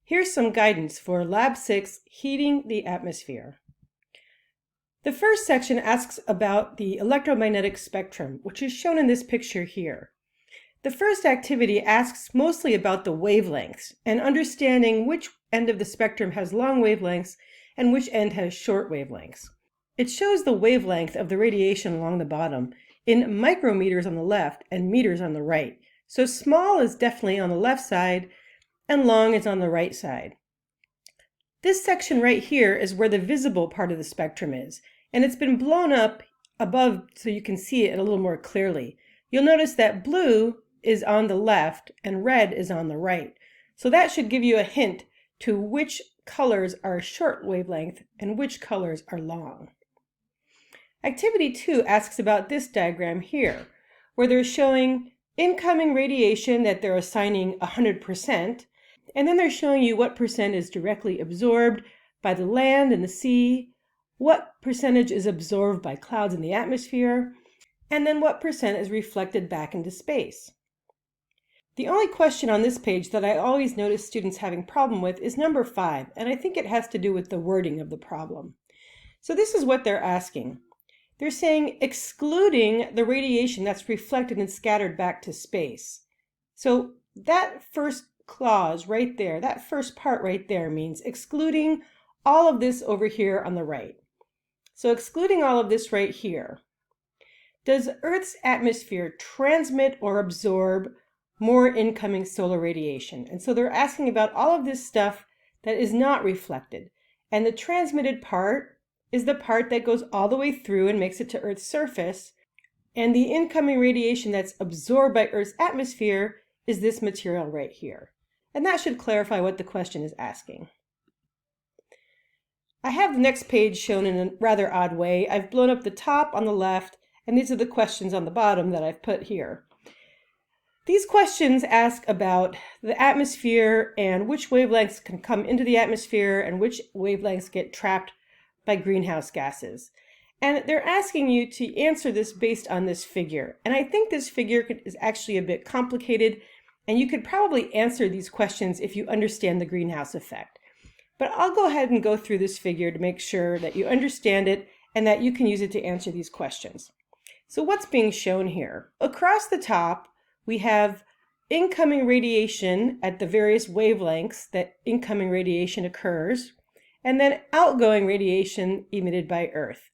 Here's some guidance for Lab 6, Heating the Atmosphere. The first section asks about the electromagnetic spectrum, which is shown in this picture here. The first activity asks mostly about the wavelengths and understanding which end of the spectrum has long wavelengths and which end has short wavelengths. It shows the wavelength of the radiation along the bottom in micrometers on the left and meters on the right. So small is definitely on the left side and long is on the right side. This section right here is where the visible part of the spectrum is, and it's been blown up above so you can see it a little more clearly. You'll notice that blue is on the left and red is on the right. So that should give you a hint to which colors are short wavelength and which colors are long. Activity 2 asks about this diagram here, where they're showing incoming radiation that they're assigning 100%, and then they're showing you what percent is directly absorbed by the land and the sea, what percentage is absorbed by clouds in the atmosphere, and then what percent is reflected back into space. The only question on this page that I always notice students having problem with is number 5, and I think it has to do with the wording of the problem. So this is what they're asking. They're saying excluding the radiation that's reflected and scattered back to space. So that first clause right there, that first part right there means excluding all of this over here on the right. So excluding all of this right here. Does Earth's atmosphere transmit or absorb more incoming solar radiation? And so they're asking about all of this stuff that is not reflected. And the transmitted part is the part that goes all the way through and makes it to Earth's surface. And the incoming radiation that's absorbed by Earth's atmosphere is this material right here. And that should clarify what the question is asking. I have the next page shown in a rather odd way. I've blown up the top on the left, and these are the questions on the bottom that I've put here. These questions ask about the atmosphere and which wavelengths can come into the atmosphere and which wavelengths get trapped by greenhouse gases. And they're asking you to answer this based on this figure. And I think this figure is actually a bit complicated, and you could probably answer these questions if you understand the greenhouse effect. But I'll go ahead and go through this figure to make sure that you understand it and that you can use it to answer these questions. So what's being shown here? Across the top, we have incoming radiation at the various wavelengths that incoming radiation occurs, and then outgoing radiation emitted by Earth.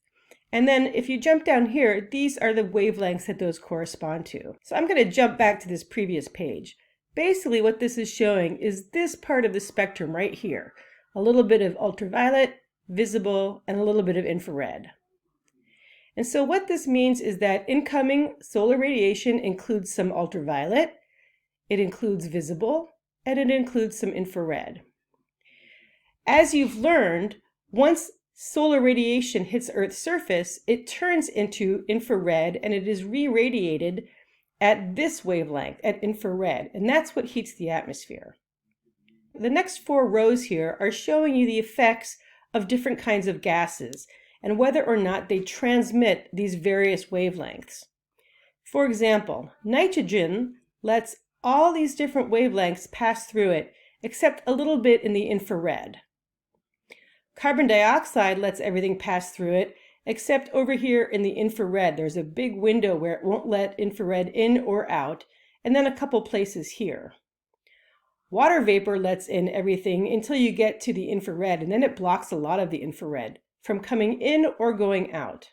And then if you jump down here, these are the wavelengths that those correspond to. So I'm going to jump back to this previous page. Basically what this is showing is this part of the spectrum right here. A little bit of ultraviolet, visible, and a little bit of infrared. And so what this means is that incoming solar radiation includes some ultraviolet, it includes visible, and it includes some infrared. As you've learned, once solar radiation hits Earth's surface, it turns into infrared and it is re-radiated at this wavelength, at infrared, and that's what heats the atmosphere. The next 4 rows here are showing you the effects of different kinds of gases and whether or not they transmit these various wavelengths. For example, nitrogen lets all these different wavelengths pass through it, except a little bit in the infrared. Carbon dioxide lets everything pass through it, except over here in the infrared. There's a big window where it won't let infrared in or out, and then a couple places here. Water vapor lets in everything until you get to the infrared, and then it blocks a lot of the infrared from coming in or going out.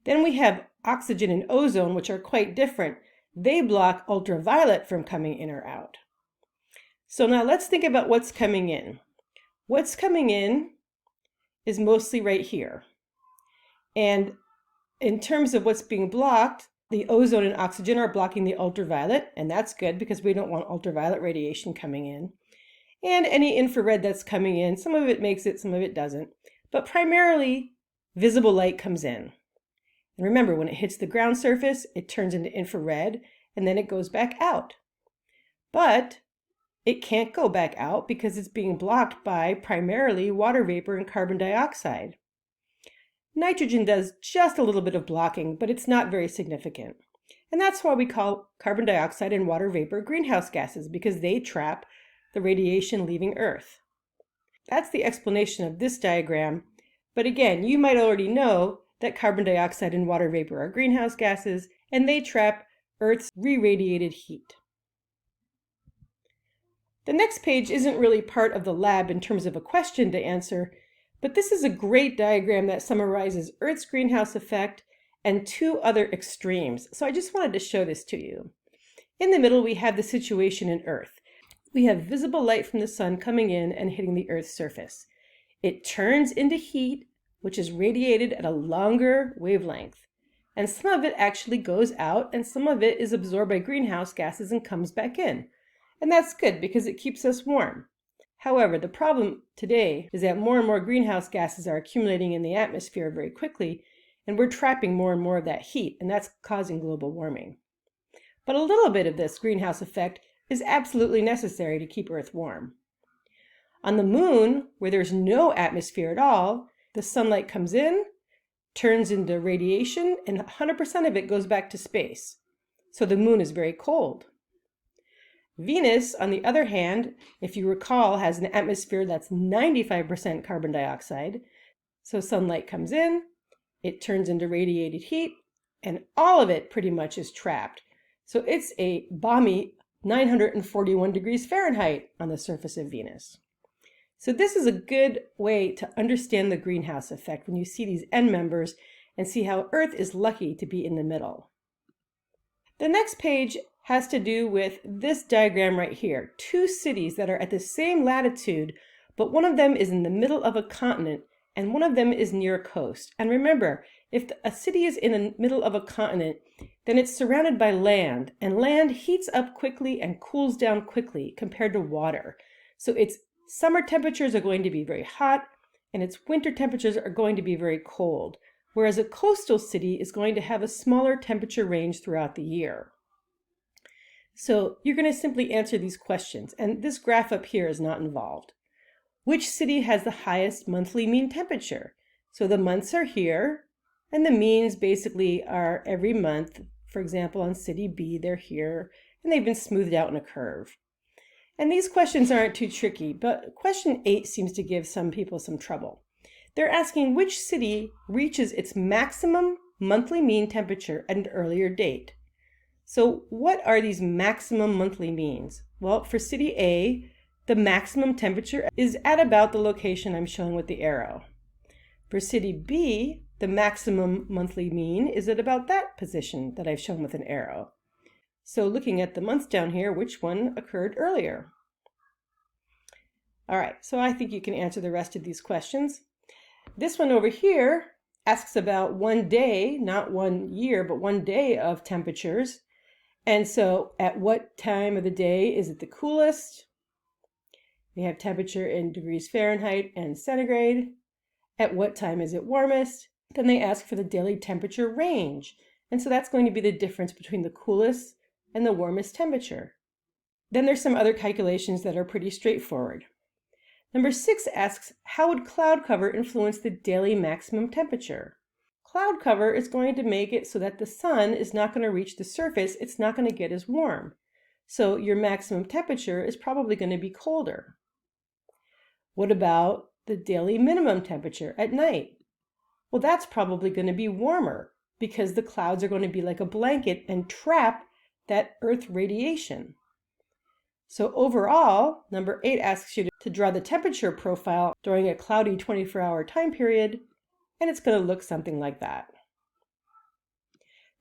Then we have oxygen and ozone, which are quite different. They block ultraviolet from coming in or out. So now let's think about what's coming in. What's coming in is mostly right here. And in terms of what's being blocked, the ozone and oxygen are blocking the ultraviolet, and that's good because we don't want ultraviolet radiation coming in. And any infrared that's coming in, some of it makes it, some of it doesn't. But primarily, visible light comes in. And remember, when it hits the ground surface, it turns into infrared, and then it goes back out. But it can't go back out because it's being blocked by primarily water vapor and carbon dioxide. Nitrogen does just a little bit of blocking, but it's not very significant. And that's why we call carbon dioxide and water vapor greenhouse gases, because they trap the radiation leaving Earth. That's the explanation of this diagram, but again, you might already know that carbon dioxide and water vapor are greenhouse gases, and they trap Earth's re-radiated heat. The next page isn't really part of the lab in terms of a question to answer, but this is a great diagram that summarizes Earth's greenhouse effect and two other extremes, so I just wanted to show this to you. In the middle, we have the situation in Earth. We have visible light from the sun coming in and hitting the Earth's surface. It turns into heat, which is radiated at a longer wavelength. And some of it actually goes out, and some of it is absorbed by greenhouse gases and comes back in. And that's good because it keeps us warm. However, the problem today is that more and more greenhouse gases are accumulating in the atmosphere very quickly, and we're trapping more and more of that heat, and that's causing global warming. But a little bit of this greenhouse effect is absolutely necessary to keep Earth warm. On the moon, where there's no atmosphere at all, the sunlight comes in, turns into radiation, and 100% of it goes back to space. So the moon is very cold. Venus, on the other hand, if you recall, has an atmosphere that's 95% carbon dioxide. So sunlight comes in, it turns into radiated heat, and all of it pretty much is trapped. So it's a balmy 941 degrees Fahrenheit on the surface of Venus. So this is a good way to understand the greenhouse effect when you see these end members and see how Earth is lucky to be in the middle. The next page has to do with this diagram right here. Two cities that are at the same latitude, but one of them is in the middle of a continent and one of them is near a coast. And remember, if a city is in the middle of a continent, then it's surrounded by land, and land heats up quickly and cools down quickly compared to water. So its summer temperatures are going to be very hot, and its winter temperatures are going to be very cold, whereas a coastal city is going to have a smaller temperature range throughout the year. So you're going to simply answer these questions, and this graph up here is not involved. Which city has the highest monthly mean temperature? So the months are here, and the means basically are every month. For example, on city B, they're here, and they've been smoothed out in a curve. And these questions aren't too tricky, but question 8 seems to give some people some trouble. They're asking which city reaches its maximum monthly mean temperature at an earlier date. So what are these maximum monthly means? Well, for city A, the maximum temperature is at about the location I'm showing with the arrow. For city B, the maximum monthly mean is at about that position that I've shown with an arrow. So looking at the months down here, which one occurred earlier? All right, so I think you can answer the rest of these questions. This one over here asks about one day, not 1 year, but 1 day of temperatures. And so at what time of the day is it the coolest? We have temperature in degrees Fahrenheit and centigrade. At what time is it warmest? Then they ask for the daily temperature range. And so that's going to be the difference between the coolest and the warmest temperature. Then there's some other calculations that are pretty straightforward. Number 6 asks, how would cloud cover influence the daily maximum temperature? Cloud cover is going to make it so that the sun is not going to reach the surface. It's not going to get as warm. So your maximum temperature is probably going to be colder. What about the daily minimum temperature at night? Well, that's probably going to be warmer because the clouds are going to be like a blanket and trap that Earth radiation. So overall, number 8 asks you to draw the temperature profile during a cloudy 24-hour time period, and it's going to look something like that.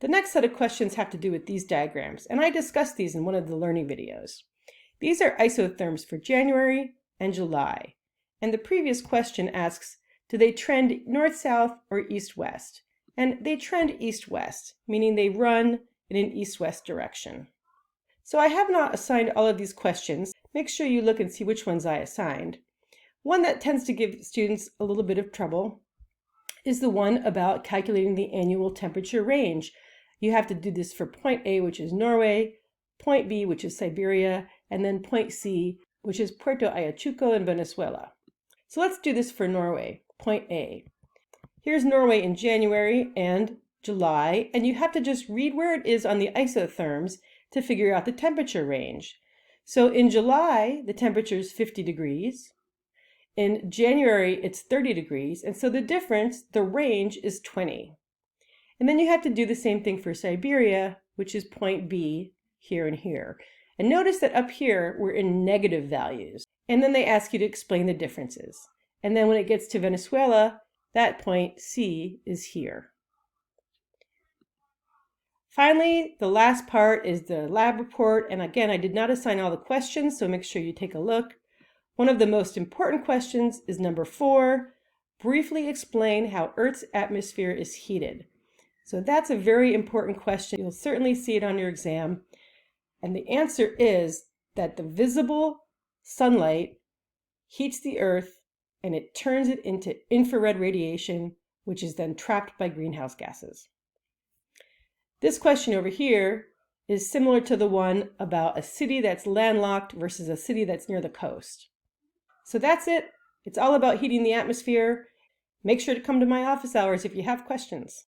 The next set of questions have to do with these diagrams, and I discussed these in one of the learning videos. These are isotherms for January and July, and the previous question asks, do they trend north-south or east-west? And they trend east-west, meaning they run in an east-west direction. So I have not assigned all of these questions. Make sure you look and see which ones I assigned. One that tends to give students a little bit of trouble is the one about calculating the annual temperature range. You have to do this for point A, which is Norway, point B, which is Siberia, and then point C, which is Puerto Ayacucho in Venezuela. So let's do this for Norway, point A. Here's Norway in January and July, and you have to just read where it is on the isotherms to figure out the temperature range. So in July, the temperature is 50 degrees. In January, it's 30 degrees. And so the difference, the range, is 20. And then you have to do the same thing for Siberia, which is point B, here and here. And notice that up here, we're in negative values. And then they ask you to explain the differences. And then when it gets to Venezuela, that point C is here. Finally, the last part is the lab report. And again, I did not assign all the questions, so make sure you take a look. One of the most important questions is number 4. Briefly explain how Earth's atmosphere is heated. So that's a very important question. You'll certainly see it on your exam. And the answer is that the visible sunlight heats the Earth and it turns it into infrared radiation, which is then trapped by greenhouse gases. This question over here is similar to the one about a city that's landlocked versus a city that's near the coast. So that's it. It's all about heating the atmosphere. Make sure to come to my office hours if you have questions.